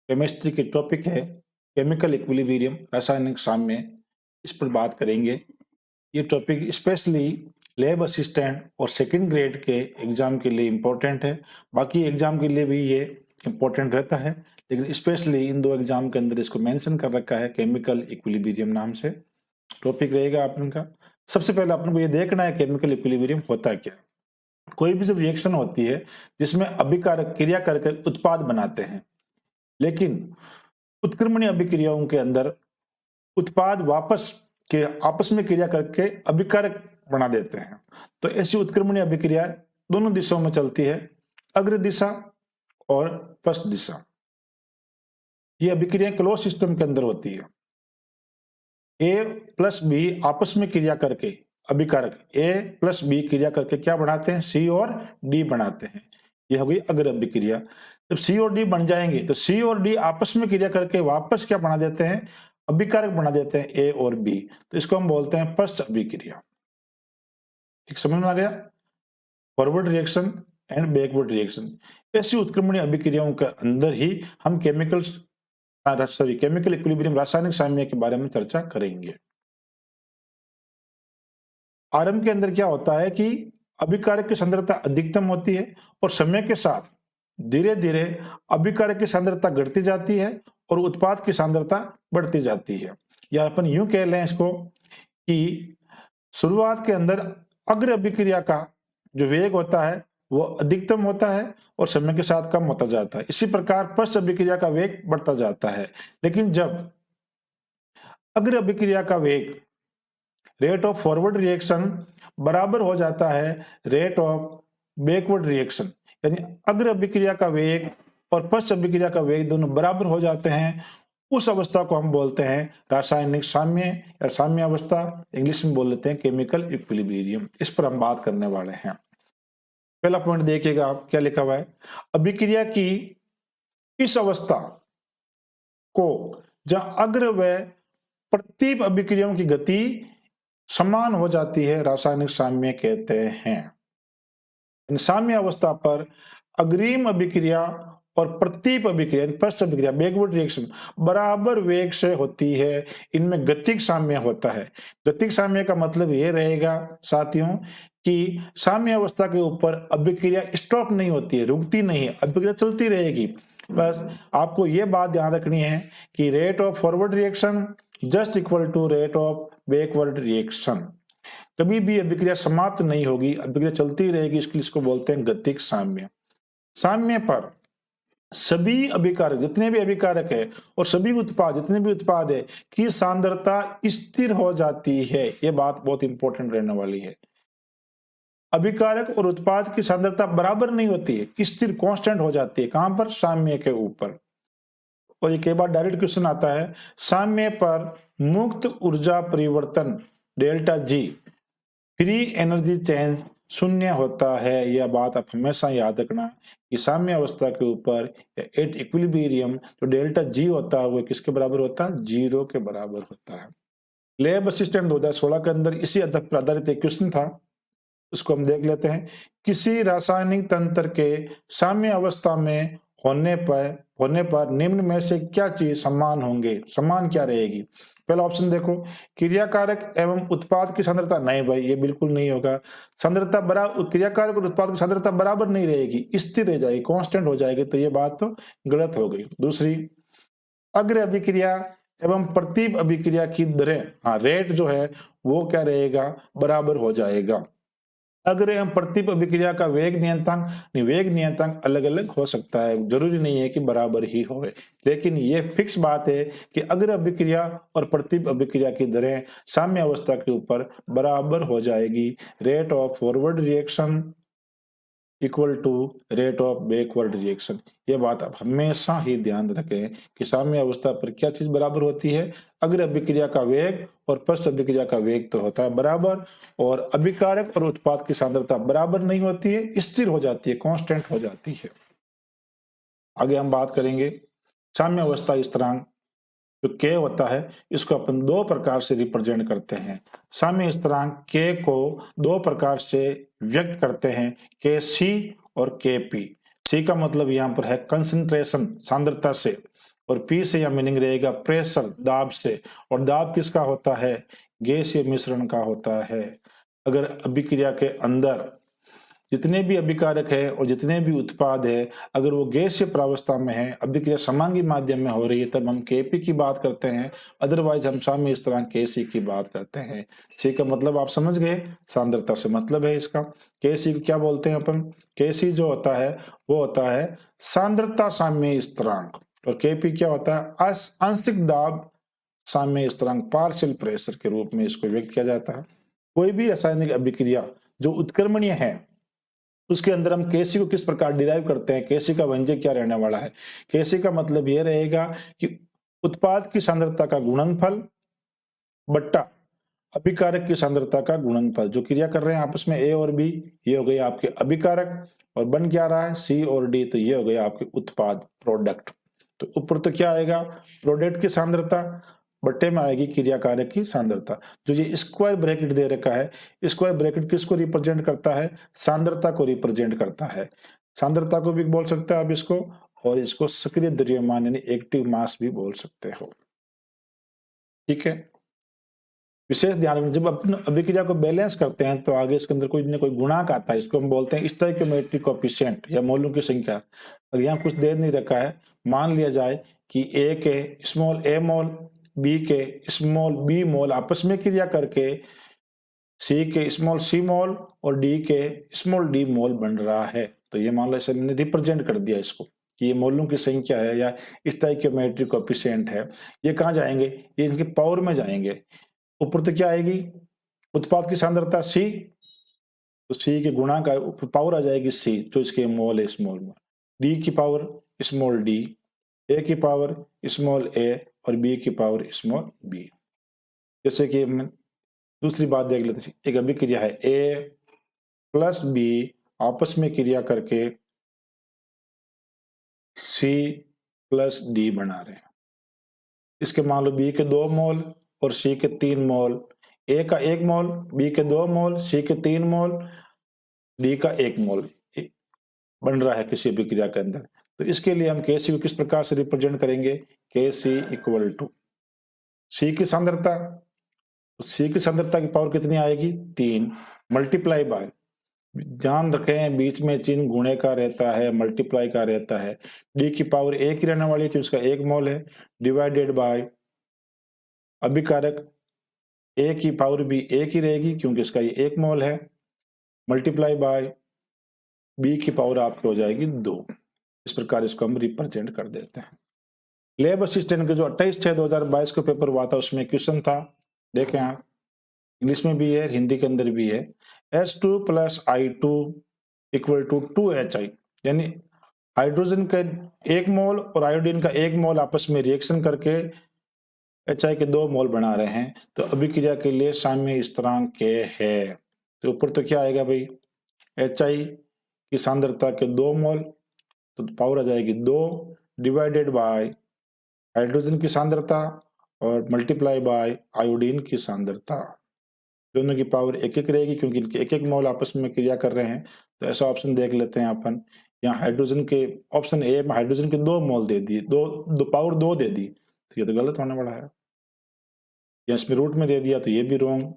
Chemistry की topic है chemical equilibrium, रासायनिक साम्य। इस पर बात करेंगे। ये टॉपिक स्पेशली लैब असिस्टेंट और सेकंड ग्रेड के एग्जाम के लिए इम्पोर्टेंट है। बाकी एग्जाम के लिए भी ये इम्पोर्टेंट रहता है, लेकिन स्पेशली इन दो एग्जाम के अंदर इसको मेंशन कर रखा है, केमिकल इक्विलिब्रियम नाम से टॉपिक रहेगा अपन का। सबसे पहले अपन को ये देखना है केमिकल इक्विलिब्रियम होता क्या है। कोई भी जब रिएक्शन होती है जिसमें अभिकारक क्रिया करके उत्पाद बनाते हैं, लेकिन उत्क्रमणीय अभिक्रियाओं के अंदर उत्पाद वापस के आपस में क्रिया करके अभिकारक बना देते हैं। तो ऐसी उत्क्रमणीय अभिक्रिया दोनों दिशाओं में चलती है, अग्र दिशा और पश्च दिशा। ये अभिक्रिया क्लोज सिस्टम के अंदर होती है। ए प्लस बी आपस में क्रिया करके अभिकारक ए प्लस बी क्रिया करके क्या बनाते हैं, सी और डी बनाते हैं। यह हो गई अग्र अभिक्रिया। जब सी और डी बन जाएंगे तो सी और डी आपस में क्रिया करके वापस क्या बना देते हैं, अभिकारक बना देते हैं ए और बी। तो इसको हम बोलते हैं पश्च अभिक्रिया। ठीक समझ में आ गया? Forward reaction and backward reaction, ऐसी उत्क्रमणीय अभिक्रियाओं के अंदर ही हम केमिकल इक्विलिब्रियम रासायनिक साम्य के बारे में चर्चा करेंगे। आरंभ के अंदर क्या होता है कि अभिकारक की सांद्रता अधिकतम होती है और समय के साथ धीरे धीरे अभिकारक की सांद्रता घटती जाती है और उत्पाद की सांद्रता बढ़ती जाती है। या अपन यूं कह लें इसको कि शुरुआत के अंदर अग्र अभिक्रिया का जो वेग होता है वो अधिकतम होता है और समय के साथ कम होता जाता है। इसी प्रकार पश्च अभिक्रिया का वेग बढ़ता जाता है। लेकिन जब अग्र अभिक्रिया का वेग रेट ऑफ फॉरवर्ड रिएक्शन बराबर हो जाता है रेट ऑफ बैकवर्ड रिएक्शन, यानी अग्र अभिक्रिया का वेग और पश्च अभिक्रिया का वेग दोनों बराबर हो जाते हैं, उस अवस्था को हम बोलते हैं रासायनिक साम्य या साम्य अवस्था। इंग्लिश में बोल लेते हैं केमिकल इक्विलिब्रियम। इस पर हम बात करने वाले हैं। पहला पॉइंट देखिएगा आप, क्या लिखा हुआ है, अभिक्रिया की इस अवस्था को जहां अग्र व प्रतीप अभिक्रियाओं की गति समान हो जाती है रासायनिक साम्य कहते हैं। साम्य अवस्था पर अग्रिम अभिक्रिया और प्रतीप अभिक्रिया पश्च अभिक्रिया बैकवर्ड रिएक्शन बराबर वेग से होती है। इनमें गतिक साम्य होता है। गतिक साम्य का मतलब ये रहेगा साथियों कि साम्य अवस्था के ऊपर अभिक्रिया स्टॉप नहीं होती है, रुकती नहीं है, अभिक्रिया चलती रहेगी। बस आपको ये बात ध्यान रखनी है कि rate of forward reaction just equal to rate of backward reaction. कभी भी अभिक्रिया समाप्त नहीं होगी, अभिक्रिया चलती रहेगी, इसके लिए इसको बोलते हैं गतिक साम्य। साम्य पर सभी अभिकारक जितने भी अभिकारक है और सभी उत्पाद जितने भी उत्पाद है की सांद्रता स्थिर हो जाती है। यह बात बहुत इंपॉर्टेंट रहने वाली है। अभिकारक और उत्पाद की सांद्रता बराबर नहीं होती है, स्थिर कांस्टेंट हो जाती है। कहां पर? साम्य के ऊपर। और ये कई बार डायरेक्ट क्वेश्चन आता है, साम्य पर मुक्त ऊर्जा परिवर्तन delta G free energy change शून्य होता है। यह बात आप हमेशा याद रखना कि साम्य अवस्था के ऊपर एट इक्विलिब्रियम जो डेल्टा जी होता है वो किसके बराबर होता है? 0 के बराबर होता है। लैब असिस्टेंट 2016 के अंदर इसी पर आधारित एक क्वेश्चन था, उसको हम देख लेते हैं। किसी रासायनिक तंत्र के साम्य अवस्था में होने पर निम्न में से क्या चीज समान होंगे? समान क्या रहेगी? पहला ऑप्शन देखो, क्रियाकारक एवं उत्पाद की सांद्रता। नहीं भाई, ये बिल्कुल नहीं होगा। सांद्रता बराबर, क्रियाकारक और उत्पाद की सांद्रता बराबर नहीं रहेगी, स्थिर रह जाएगी, कांस्टेंट हो जाएगी। तो ये बात तो गलत हो गई। दूसरी, अग्र अभिक्रिया एवं प्रतीप अभिक्रिया की दरें, हाँ रेट जो है वो क्या रहेगा? बराबर हो जाएगा। अग्र एवं प्रतीप अभिक्रिया का वेग नियतांक अलग अलग हो सकता है, जरूरी नहीं है कि बराबर ही हो। लेकिन ये फिक्स बात है कि अग्र अभिक्रिया और प्रतीप अभिक्रिया की दरें साम्य अवस्था के ऊपर बराबर हो जाएगी। Rate of forward reaction equal to rate of backward reaction. ये बात आप हमेशा ही ध्यान रखें कि साम्य अवस्था पर क्या चीज बराबर होती है? अग्र अभिक्रिया का वेग और पश्च अभिक्रिया का वेग तो होता है बराबर, और अभिकारक और उत्पाद की सांद्रता बराबर नहीं होती है, स्थिर हो जाती है, कांस्टेंट हो जाती है। आगे हम बात करेंगे साम्य अवस्था स्थिरांक जो K होता है, इसको अपन दो प्रकार से रिप्रेजेंट करते हैं। साम्य स्थिरांक K को दो प्रकार से व्यक्त करते हैं, Kc और Kp। C का मतलब यहाँ पर है कंसंट्रेशन, सांद्रता से, और पी से यह मीनिंग रहेगा प्रेशर, दाब से, और दाब किसका होता है? गैसीय मिश्रण का होता है। अगर अभिक्रिया के अंदर जितने भी अभिकारक है और जितने भी उत्पाद है, अगर वो गैसीय प्रावस्था में है, अभिक्रिया समांगी माध्यम में हो रही है, तब हम केपी की बात करते हैं, अदरवाइज हम साम्य स्थिरांक केसी की बात करते हैं। सी का मतलब आप समझ गए, सांद्रता से मतलब है इसका। केसी को क्या बोलते हैं अपन? केसी जो होता है वो होता है सांद्रता साम्य स्थिरांक, और केपी क्या होता है? आंशिक दाब साम्य स्थिरांक, पार्शियल प्रेशर के रूप में इसको व्यक्त किया जाता है। कोई भी रासायनिक अभिक्रिया जो उत्क्रमणीय है उसके अंदर हम केसी को किस प्रकार डिराइव करते हैं, केसी का व्यंजक क्या रहने वाला है? केसी का मतलब यह रहेगा कि उत्पाद की सांद्रता का गुणनफल बट्टा अभिकारक की सांद्रता का गुणनफल, जो क्रिया कर रहे हैं आपस में ए और बी, ये हो गए आपके अभिकारक, और बन क्या रहा है? सी और डी, तो ये हो गए आपके उत्पाद, प्रोडक्ट। तो ऊपर तो क्या आएगा? प्रोडक्ट की सांद्रता, बट्टे में आएगी क्रियाकारक की सांद्रता। जो ये स्क्वायर ब्रैकेट दे रखा है, स्क्वायर ब्रैकेट किसको रिप्रेजेंट करता है? सांद्रता को रिप्रेजेंट करता है। सांद्रता को भी बोल सकते हैं आप इसको, और इसको सक्रिय द्रव्यमान यानी एक्टिव मास भी बोल सकते हो। ठीक है, विशेष ध्यान रखना, जब अपन अभिक्रिया को बैलेंस करते हैं तो आगे इसके अंदर कोई न कोई गुणांक आता है, इसको हम बोलते हैं स्टोइकियोमेट्रिक कोएफिशिएंट या मोलों की संख्या। अगर यहाँ कुछ दे नहीं रखा है, मान लिया जाए कि ए के स्मॉल ए मोल, बी के स्मॉल बी मोल आपस में क्रिया करके सी के स्मॉल सी मोल और डी के स्मॉल डी मोल बन रहा है, तो ये मान लो इसे मैंने रिप्रेजेंट कर दिया इसको कि ये मोलों की संख्या है या स्टोइकियोमेट्रिक कोएफिशिएंट है। ये कहाँ जाएंगे? ये इनके पावर में जाएंगे। ऊपर तो क्या आएगी? उत्पाद की सांद्रता सी, तो सी के गुणा का पावर आ जाएगी सी, जो इसके मोल है स्मॉल में, डी की पावर स्मॉल डी, ए की पावर स्मॉल ए और बी की पावर स्मॉल बी। जैसे कि दूसरी बात देख लेते हैं, एक अभिक्रिया है ए प्लस बी आपस में क्रिया करके सी प्लस डी बना रहे हैं। इसके मान लो बी के 2 मोल और सी के 3 मोल, ए का 1 मोल, बी के 2 मोल, सी के 3 मोल, डी का 1 मोल बन रहा है किसी भी क्रिया के अंदर। तो इसके लिए हम के सी को किस प्रकार से रिप्रेजेंट करेंगे? के सी इक्वल टू सी की सांद्रता, तो सी की सांद्रता की पावर कितनी आएगी? 3 मल्टीप्लाई बाय, ध्यान रखें बीच में चिन्ह गुणे का रहता है, मल्टीप्लाई का रहता है। डी की पावर एक ही रहने वाली है कि उसका 1 मोल है, डिवाइडेड बाय अभिकारक ए की पावर भी एक ही रहेगी क्योंकि इसका ये 1 मोल है, मल्टीप्लाई बाय बी की पावर आपकी हो जाएगी 2। इस प्रकार इसको हम रिप्रेजेंट कर देते हैं। लैब असिस्टेंट के जो 28/6/2022 का पेपर हुआ था उसमें क्वेश्चन था, देखें आप, इंग्लिश में भी है, हिंदी के अंदर भी है। H2 + I2 = 2HI, यानी हाइड्रोजन के 1 मोल और आयोडीन का 1 मोल आपस में रिएक्शन करके HI के 2 मोल बना रहे हैं, तो अभिक्रिया के लिए साम्य स्थिरांक K है। तो ऊपर तो क्या आएगा भाई? HI की सांद्रता के 2 मोल, तो पावर आ जाएगी 2 डिवाइडेड बाय हाइड्रोजन की सांद्रता और मल्टीप्लाई बाय आयोडीन की सांद्रता। दोनों की पावर एक एक रहेगी क्योंकि इनके एक एक मोल आपस में क्रिया कर रहे हैं। तो ऐसा ऑप्शन देख लेते हैं अपन, यहाँ हाइड्रोजन के ऑप्शन ए में हाइड्रोजन के 2 मोल दे दिए, दो पावर 2 दे दी, तो ये तो गलत होने वाला है। या इसमें रूट में दे दिया तो ये भी रॉन्ग,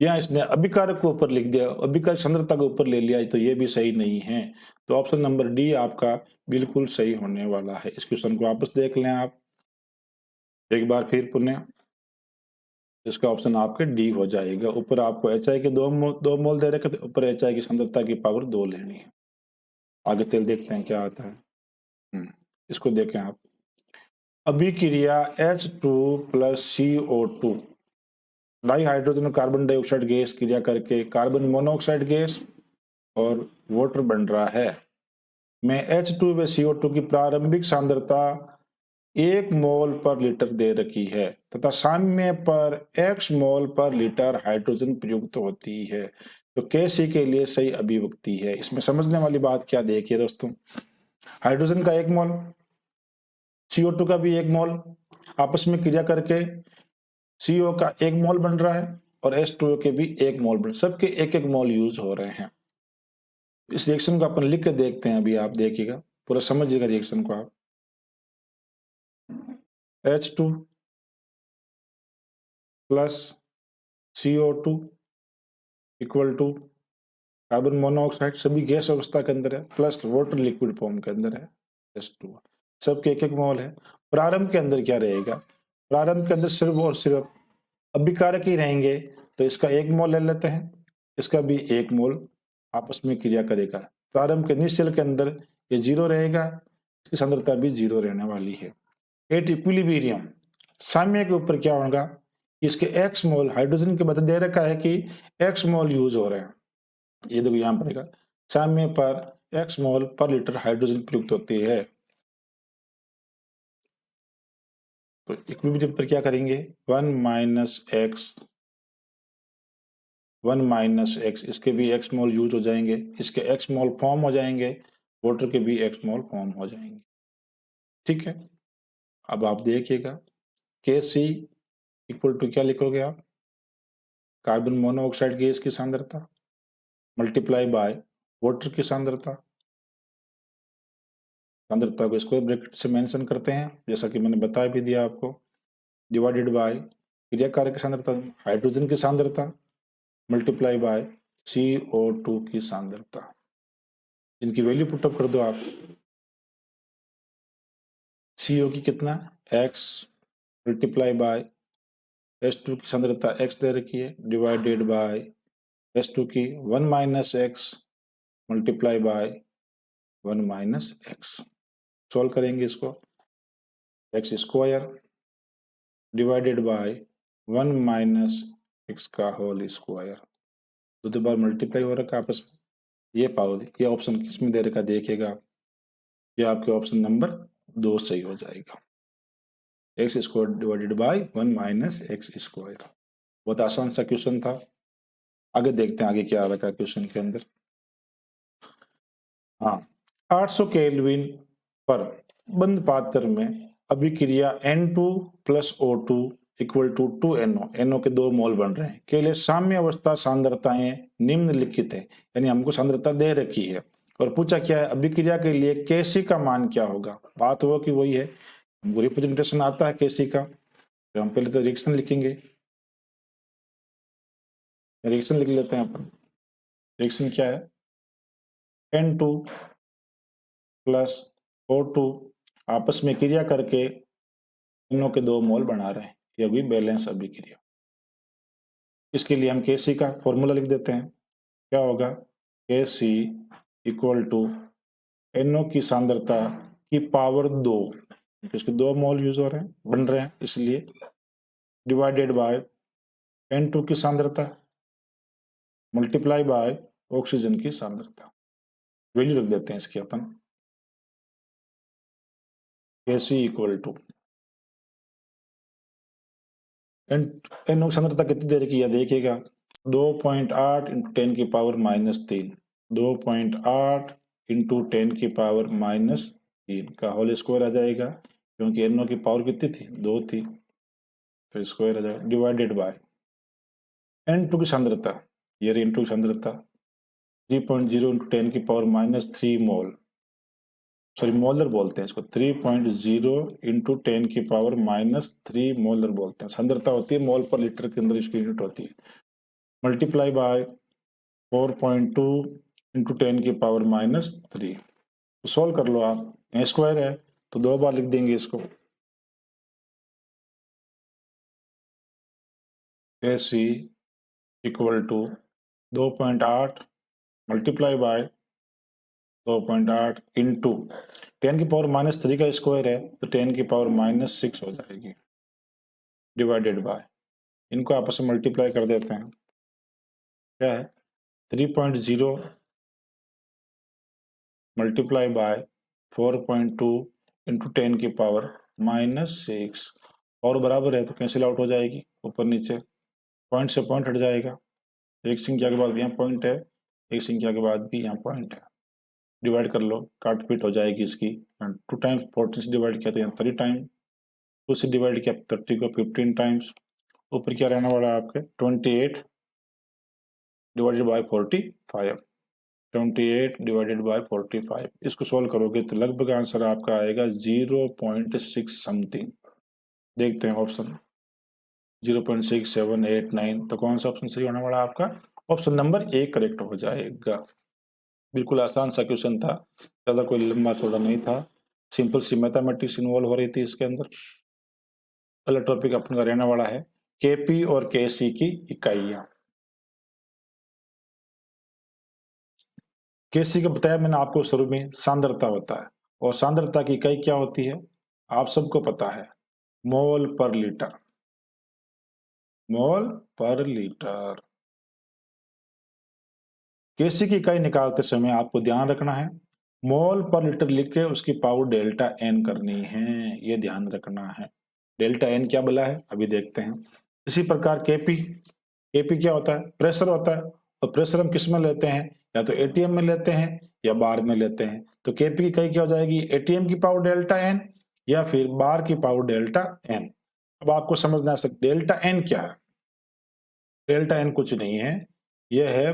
या इसने अभिकारक को ऊपर लिख दिया, अभिकारक सांद्रता को ऊपर ले लिया, तो ये भी सही नहीं है। तो ऑप्शन नंबर डी आपका बिल्कुल सही होने वाला है। इस क्वेश्चन को वापस देख लें आप एक बार फिर पुनः, इसका ऑप्शन आपके डी हो जाएगा। ऊपर आपको HI के 2 मोल दे रखे थे, ऊपर HI की सांद्रता की पावर 2 लेनी है। आगे चल देखते हैं क्या आता है। इसको देखें आप, अभिक्रिया H2 + CO2 di hydrogen carbon dioxide gas क्रिया करके कार्बन मोनोऑक्साइड गैस और वाटर बन रहा है। में H2 व CO2 की प्रारंभिक सांद्रता 1 मोल पर लीटर दे रखी है तथा साम्य पर x मोल पर लीटर हाइड्रोजन प्रयुक्त होती है। तो KC के लिए सही अभिव्यक्ति है। इसमें समझने वाली बात क्या देखिए दोस्तों, हाइड्रोजन का 1 मोल, CO2 का भी 1 मोल आपस में क्रिया करके CO का 1 मोल बन रहा है और H2O के भी 1 मोल बन, सबके 1-1 मोल यूज हो रहे हैं। इस रिएक्शन को अपन लिख के देखते हैं, अभी आप देखिएगा, पूरा समझिएगा रिएक्शन को आप। H2 plus CO2 equal to carbon monoxide, सभी गैस अवस्था के अंदर है, प्लस वाटर लिक्विड फॉर्म के अंदर है H2, सबके एक एक मोल है। प्रारंभ के अंदर क्या रहेगा, प्रारंभ के अंदर सिर्फ और सिर्फ अभिकारक ही रहेंगे, तो इसका 1 मोल ले लेते हैं, इसका भी 1 मोल आपस में क्रिया करेगा। प्रारंभ के निश्चल के अंदर ये 0 रहेगा, इसकी सांद्रता भी 0 रहने वाली है। एट इक्विलिब्रियम साम्य के ऊपर क्या होगा, इसके x मोल हाइड्रोजन के बदले दे रखा है कि x मोल यूज हो रहे हैं, ये देखो यहाँ पड़ेगा साम्य पर x मोल पर लीटर हाइड्रोजन प्रयुक्त होती है। तो इक्विलिब्रियम पर क्या करेंगे, 1 माइनस एक्स, इसके भी x मोल यूज हो जाएंगे, इसके x मोल फॉर्म हो जाएंगे, वाटर के भी x मोल फॉर्म हो जाएंगे। ठीक है, अब आप देखिएगा Kc इक्वल टू क्या लिखोगे आप, कार्बन मोनोऑक्साइड गैस की सांद्रता मल्टीप्लाई बाय वाटर की सांद्रता, सांद्रता को स्क्वायर ब्रैकेट से मेंशन करते हैं जैसा कि मैंने बता भी दिया आपको, डिवाइडेड बाय क्रियाकारक की सांद्रता हाइड्रोजन की सांद्रता मल्टीप्लाई बाय CO2 की सांद्रता। इनकी वैल्यू पुटअप कर दो आप, CO की कितना x मल्टीप्लाई बाय H2 की सांद्रता x दे रखी है, डिवाइडेड बाय H2 की 1 minus x multiply by 1 minus x. Solve करेंगे इसको, x square divided by 1 minus x का होल स्क्वायर, दो बार मल्टीप्लाई हो रखा आपस में, ये पावर ये ऑप्शन किस में दे रखा देखिएगा, ये आपके ऑप्शन नंबर 2 सही हो जाएगा, x square divided by 1 minus x square. बहुत आसान सा क्वेश्चन था, आगे देखते हैं आगे क्या आ रखा है क्वेश्चन के अंदर। हाँ, 800 केल्विन पर बंद पात्र में अभिक्रिया N2 plus O2 equal to 2NO, NO के 2 मोल बन रहे हैं, के लिए साम्य अवस्था सांद्रताएं निम्नलिखित है, यानी हमको सांद्रता दे रखी है और पूछा क्या है अभिक्रिया के लिए Kc का मान क्या होगा। बात वो कि वही है, हमको रिप्रेजेंटेशन आता है Kc का, तो हम पहले तो रिएक्शन लिखेंगे, रिएक्शन लिख लेते हैं अपन। रिएक्शन क्या है, N2 प्लस O2 आपस में क्रिया करके NO के 2 मोल बना रहे हैं, यह भी बैलेंस अभिक्रिया। इसके लिए हम Kc का फॉर्मूला लिख देते हैं, क्या होगा Kc इक्वल टू NO की सांद्रता की पावर 2, इसके 2 मोल यूज हो रहे हैं बन रहे हैं इसलिए, डिवाइडेड बाय N2 की सांद्रता मल्टीप्लाई बाय ऑक्सीजन की सांद्रता। वैल्यू रख देते हैं इसकी अपन, Kc इक्वल टू NO सांद्रता कितनी देर की है देखिएगा, 2.8 इंटू 10 की पावर -3, 2.8 इंटू 10 की पावर -3 का होल स्क्वायर आ जाएगा, क्योंकि NO की पावर कितनी थी 2 थी, तो स्क्वायर आ जाएगा, डिवाइडेड बाय N2 की सांद्रता, ये रही N2 की सांद्रता 3.0 इंटू 10 की पावर -3 मोल, सॉरी मोलर बोलते हैं इसको, 3.0 इंटू 10 की पावर -3 मोलर बोलते हैं, सांद्रता होती है मोल पर लीटर के अंदर इसकी यूनिट होती है, मल्टीप्लाई बाय 4.2 इंटू 10 की पावर -3। तो सॉल्व कर लो आप, स्क्वायर है तो 2 बार लिख देंगे इसको, Kc equal to 2.8 multiply by 2.8 into 10 की पावर -3 का स्क्वायर है तो 10 की पावर -6 हो जाएगी, डिवाइडेड बाय, इनको आपस में मल्टीप्लाई कर देते हैं, क्या है 3.0 मल्टीप्लाई बाय 4.2 इंटू 10 की पावर -6 और बराबर है तो कैंसिल आउट हो जाएगी, ऊपर नीचे पॉइंट से पॉइंट हट जाएगा, एक संख्या के बाद भी यहाँ पॉइंट है, एक संख्या के बाद भी यहाँ पॉइंट है, डिवाइड कर लो, काट पीट हो जाएगी इसकी, 2 टाइम्स 14 से डिवाइड किया तो यहाँ 3 टाइम, 2 से डिवाइड किया 30 को 15 टाइम्स, ऊपर क्या रहने वाला है आपके 28 डिवाइडेड बाय 45, 28 डिवाइडेड बाय 45, इसको सोल्व करोगे तो लगभग आंसर आपका आएगा 0.6 समथिंग, देखते हैं ऑप्शन 0.6789, तो कौन सा ऑप्शन सही होने वाला आपका? ऑप्शन नंबर ए करेक्ट हो जाएगा। बिल्कुल आसान सा क्वेश्चन था, ज्यादा कोई लंबा चौड़ा नहीं था, सिंपल सी मैथमेटिक्स इन्वॉल्व हो रही थी इसके अंदर। पहला टॉपिक अपने का रहने वाला है केपी और केसी की इकाइयां। केसी का बताया मैंने आपको शुरू में, सांद्रता होता है, और सांद्रता की इकाई क्या होती है आप सबको पता है, मोल पर लीटर। मोल पर लीटर। केसी की इकाई निकालते समय आपको ध्यान रखना है, मोल पर लीटर लिख के उसकी पावर डेल्टा एन करनी है, ये ध्यान रखना है। डेल्टा एन क्या बोला है अभी देखते हैं। इसी प्रकार केपी, केपी क्या होता है? प्रेशर होता है, और प्रेशर हम किस में लेते हैं? या तो एटीएम में लेते हैं या बार में लेते हैं। तो केपी की इकाई क्या हो जाएगी? एटीएम की पावर डेल्टा एन या फिर बार की पावर डेल्टा एन। अब आपको समझना है डेल्टा एन क्या है। डेल्टा एन कुछ नहीं है, यह है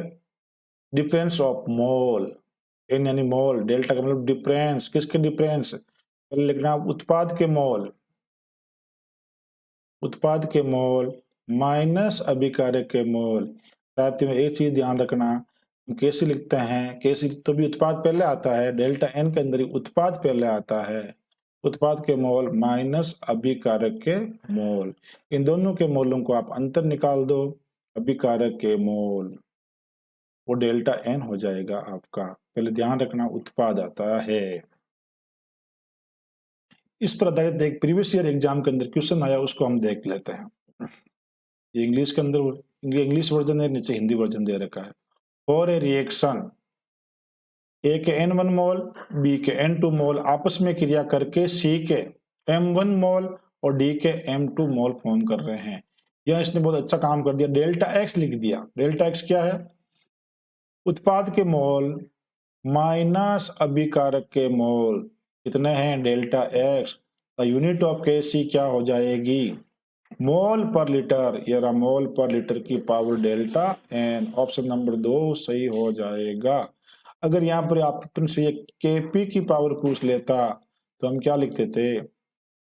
डिफरेंस ऑफ मोल। एन यानी मोल, डेल्टा का मतलब डिफरेंस। किसके डिफरेंस? पहले लिखना उत्पाद के मोल, उत्पाद के मोल माइनस अभिकारक के मोल। साथ में एक चीज ध्यान रखना, कैसे लिखते हैं, कैसे तो भी उत्पाद पहले आता है, डेल्टा एन के अंदर ही उत्पाद पहले आता है। उत्पाद के मोल माइनस अभिकारक के मोल, इन दोनों के मोलों को आप अंतर निकाल दो, अभिकारक के मोल, वो डेल्टा एन हो जाएगा आपका। पहले ध्यान रखना उत्पाद आता है। इस पर आधारित एक प्रीवियस ईयर एग्जाम के अंदर क्वेश्चन आया, उसको हम देख लेते हैं। ये इंग्लिश के अंदर, इंग्लिश वर्जन है, नीचे हिंदी वर्जन दे रखा है। फॉर ए रिएक्शन ए के n1 मोल बी के n2 मोल आपस में क्रिया करके सी के m1 मोल और डी के m2 मोल फॉर्म कर रहे हैं। यह इसने बहुत अच्छा काम कर दिया, डेल्टा एक्स लिख दिया। डेल्टा एक्स क्या है? उत्पाद के मोल माइनस अभिकारक के मोल कितने हैं? Delta x. Unit of KC क्या हो जाएगी? मोल पर लीटर, या मोल पर लीटर की power delta n. Option number 2 सही हो जाएगा। अगर यहाँ पर आपसे केपी की पावर पूछ लेता तो हम क्या लिखते थे?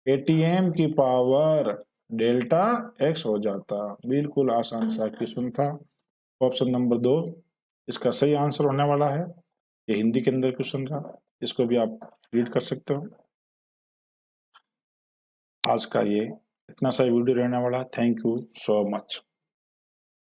एटीएम की पावर डेल्टा एक्स हो जाता। बिल्कुल आसान सा क्वेश्चन था। ऑप्शन नंबर 2 इसका सही आंसर होने वाला है। ये हिंदी के अंदर क्वेश्चन था, इसको भी आप रीड कर सकते हो। आज का ये इतना सा वीडियो रहने वाला। Thank you so much.